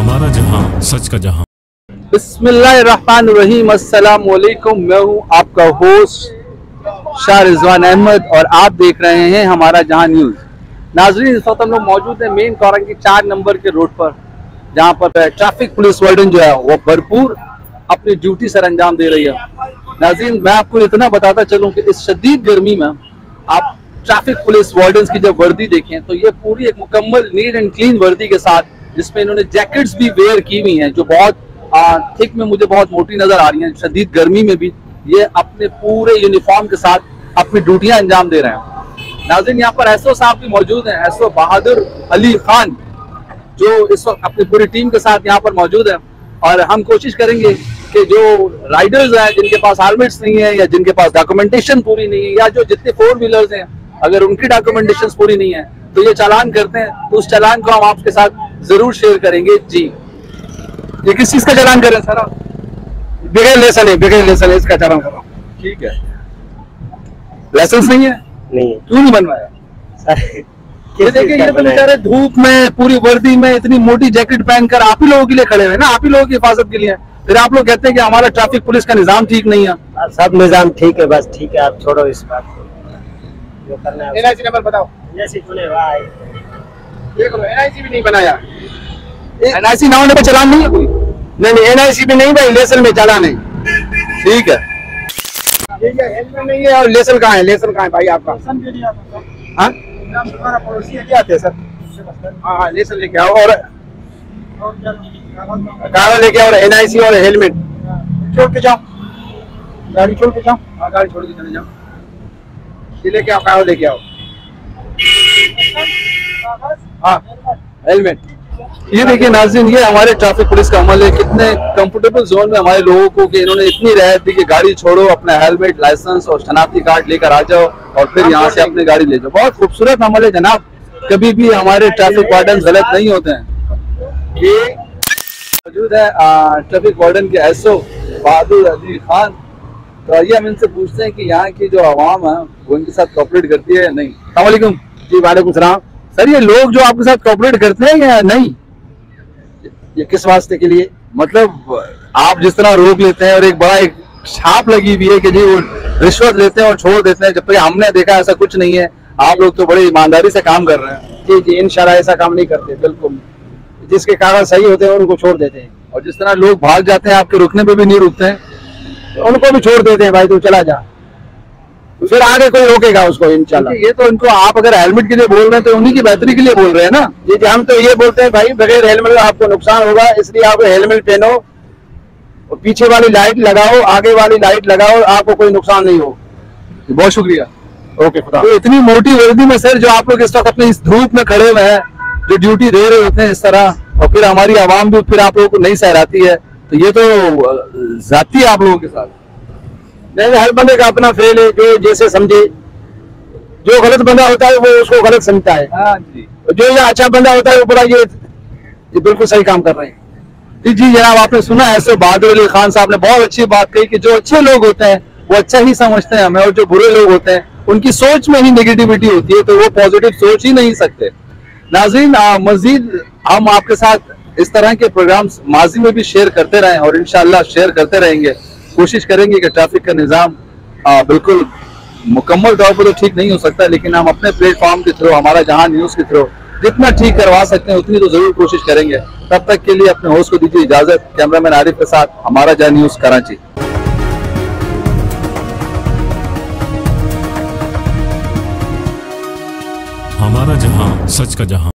हमारा जहां सच का जहां। बिस्मिल्लाहिर्रहमानिर्रहीम, अस्सलाम वालेकुम। मैं हूं आपका होस्ट शाह रिजवान अहमद और आप देख रहे हैं हमारा जहां न्यूज। नाजरीन, इस वक्त हम लोग मौजूद हैं मेन कॉरन की 4 नंबर के रोड पर, जहां पर ट्रैफिक पुलिस वार्डन जो है वो भरपूर अपनी ड्यूटी सर अंजाम दे रही है। नाजरीन, मैं आपको इतना बताता चलूं कि इस शदीद गर्मी में आप ट्रैफिक पुलिस वार्डन की जब वर्दी देखें तो ये पूरी एक मुकम्मल नीट एंड क्लीन वर्दी के साथ, जिसमें इन्होंने जैकेट्स भी वेयर की हुई हैं जो बहुत थिक में मुझे बहुत मोटी नजर आ रही हैं। शदीद गर्मी में भी ये अपने पूरे यूनिफॉर्म के साथ अपनी ड्यूटियां अंजाम दे रहे हैं। नाज़रीन, यहाँ पर एसओ साहब भी मौजूद हैं, एसओ बहादुर अली खान, जो इस वक्त अपनी पूरी टीम के साथ यहाँ पर मौजूद है। और हम कोशिश करेंगे कि जो राइडर्स हैं जिनके पास हेलमेट्स नहीं है या जिनके पास डॉक्यूमेंटेशन पूरी नहीं है या जो जितने 4 व्हीलर्स हैं अगर उनकी डॉक्यूमेंटेशन पूरी नहीं है तो ये चालान करते हैं, तो उस चालान को हम आपके साथ जरूर शेयर करेंगे। जी, ये किस चीज का चालान कर रहे हैं सर आप? बगैर लेसन है इसका चालान कर रहा हूँ। ठीक है, लाइसेंस नहीं है? नहीं है। क्यों नहीं बनवाया सर? ये देखिए, ये तो बेचारे धूप में पूरी वर्दी में इतनी मोटी जैकेट पहनकर आप ही लोगों के लिए खड़े हुए ना, आप ही लोगों की हिफाजत के लिए। फिर आप लोग कहते हैं कि हमारा ट्रैफिक पुलिस का निजाम ठीक नहीं है। सब निजाम ठीक है, बस ठीक है, आप छोड़ो इस बात को। जो करना है एनआईसी नंबर बताओ। जैसे चुने भाई, देखो एनआईसी भी नहीं बनाया। एनआईसी ना होने पर चालान नहीं है कोई? नहीं, एनआईसी भी नहीं भाई, लेसन में चालान है। ठीक है, हेलमेट नहीं है और लेसन कहाँ है? लेसन कहाँ है भाई आपका? हाँ, हमारा पड़ोसी लेके आते हैं सर। हाँ, लेसन लेके आओ और कागज लेके आओ और एनआईसी और हेलमेट छोड़ के जाओ। गाड़ी छोड़ के जाओ। हाँ, गाड़ी छोड़ के चले जाओ। ये लेके आओ, कागज लेके आओ। हाँ, हेलमेट। ये देखिए नाज़रीन, ये हमारे ट्रैफिक पुलिस का अमल है। कितने कंफर्टेबल जोन में हमारे लोगों को कि इन्होंने इतनी रियायत दी कि गाड़ी छोड़ो, अपना हेलमेट, लाइसेंस और शनाख्ती कार्ड लेकर आ जाओ और फिर यहाँ से अपनी गाड़ी ले जाओ। बहुत खूबसूरत अमल है जनाब, कभी भी हमारे ट्रैफिक वार्डन गलत नहीं होते हैं। ये मौजूद है ट्रैफिक वार्डन के एसओ बहादुर अली खान। तो आइए हम इनसे पूछते हैं कि यहाँ की जो आवाम है वो इनके साथ कोऑपरेट करती है या नहीं। अस्सलाम वालेकुम। जी वालेकुम सलाम। सर, ये लोग जो आपके साथ कोऑपरेट करते हैं या नहीं? ये किस वास्ते के लिए? मतलब आप जिस तरह रोक लेते हैं और एक बड़ा एक छाप लगी हुई है कि जी वो रिश्वत लेते हैं और छोड़ देते हैं, जबकि हमने देखा ऐसा कुछ नहीं है। आप लोग तो बड़े ईमानदारी से काम कर रहे हैं। जी जी, इंशाल्लाह ऐसा काम नहीं करते, बिल्कुल। जिसके कागज सही होते हैं उनको छोड़ देते हैं, और जिस तरह लोग भाग जाते हैं आपके रुकने पे भी नहीं रुकते हैं, तो उनको भी छोड़ देते हैं, भाई तू चला जा, फिर आगे कोई रोकेगा उसको इंशाल्लाह। ये तो इनको आप अगर हेलमेट के लिए बोल रहे हैं तो उन्हीं की बेहतरी के लिए बोल रहे हैं ना। जी जी, हम तो ये बोलते हैं भाई बगैर हेलमेट आपको नुकसान होगा, इसलिए आप हेलमेट पहनो और पीछे वाली लाइट लगाओ, आगे वाली लाइट लगाओ, आपको कोई नुकसान नहीं हो। बहुत शुक्रिया। ओके, खुदा। तो इतनी मोटी वर्दी में सर जो आप लोग इस वक्त अपने इस धूप में खड़े हुए हैं, जो ड्यूटी दे रहे होते हैं इस तरह, और फिर हमारी आवाम भी फिर आप लोगों को नहीं सहराती है, तो ये तो जाती है आप लोगों के साथ। नहीं, हर बंदे का अपना फेल है, जो जैसे समझे। जो गलत बंदा होता है वो उसको गलत समझता है। हाँ जी। जो ये अच्छा बंदा होता है वो पूरा ये बिल्कुल सही काम कर रहे हैं। जी जनाब, आपने सुना ऐसे बहादुर अली खान साहब ने बहुत अच्छी बात कही कि जो अच्छे लोग होते हैं वो अच्छा ही समझते हैं हमें, और जो बुरे लोग होते हैं उनकी सोच में ही नेगेटिविटी होती है, तो वो पॉजिटिव सोच ही नहीं सकते। नाज़रीन, मजीद हम आपके साथ इस तरह के प्रोग्राम्स माजी में भी शेयर करते रहें और इंशाल्लाह शेयर करते रहेंगे। कोशिश करेंगे कि ट्रैफिक का निज़ाम बिल्कुल मुकम्मल तौर पर तो ठीक नहीं हो सकता, लेकिन हम अपने प्लेटफॉर्म के थ्रू, हमारा जहां न्यूज़ के थ्रू जितना ठीक करवा सकते हैं उतनी तो जरूर कोशिश करेंगे। तब तक के लिए अपने होस्ट को दीजिए इजाजत। कैमरामैन आरिफ के साथ हमारा जहां न्यूज़, कराची। हमारा जहां सच का जहां।